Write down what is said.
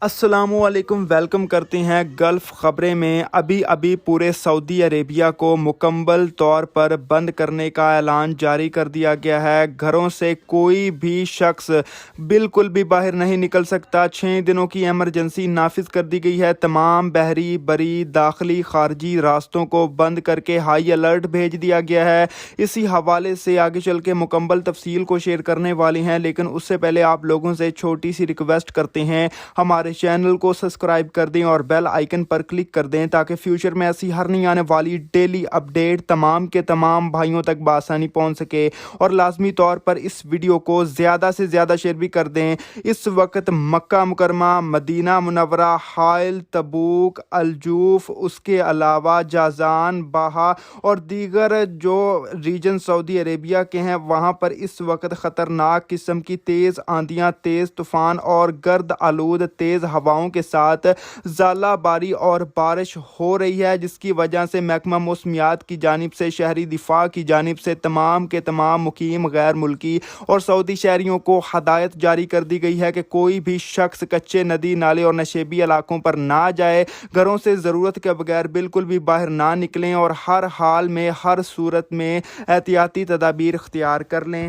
السلام علیکم، ویلکم کرتے ہیں گلف خبریں میں۔ ابھی پورے سعودی عربیہ کو مکمل طور پر بند کرنے کا اعلان جاری کر دیا گیا ہے۔ گھروں سے کوئی بھی شخص بالکل بھی باہر نہیں نکل سکتا۔ 6 دنوں کی ایمرجنسی نافذ کر دی گئی ہے۔ تمام بحری، بری، داخلی، خارجی راستوں کو بند کر کے ہائی الرٹ بھیج دیا گیا ہے۔ اسی حوالے سے آگے چل کے مکمل تفصیل کو شیئر کرنے والے ہیں، لیکن اس سے پہلے آپ لوگوں سے چھوٹی سی ریکویسٹ کرتے ہیں، ہمارے چینل کو سبسکرائب کر دیں اور بیل آئیکن پر کلک کر دیں تاکہ فیوچر میں ایسی ہر نئی آنے والی ڈیلی اپڈیٹ تمام کے تمام بھائیوں تک بآسانی پہنچ سکے۔ اور لازمی طور پر اس ویڈیو کو زیادہ سے زیادہ شیئر بھی کر دیں۔ اس وقت مکہ مکرمہ، مدینہ منورہ، حائل، تبوک، الجوف، اس کے علاوہ جازان، باہا اور دیگر جو ریجن سعودی عربیہ کے ہیں وہاں پر اس وقت خطرناک قسم کی تیز آندھیاں، تیز طوفان اور گرد آلود تیز ہواؤں کے ساتھ ژالہ باری اور بارش ہو رہی ہے، جس کی وجہ سے محکمہ موسمیات کی جانب سے شہری دفاع کی جانب سے تمام کے تمام مقیم غیر ملکی اور سعودی شہریوں کو ہدایت جاری کر دی گئی ہے کہ کوئی بھی شخص کچے ندی نالے اور نشیبی علاقوں پر نہ جائے، گھروں سے ضرورت کے بغیر بالکل بھی باہر نہ نکلیں اور ہر حال میں ہر صورت میں احتیاطی تدابیر اختیار کر لیں۔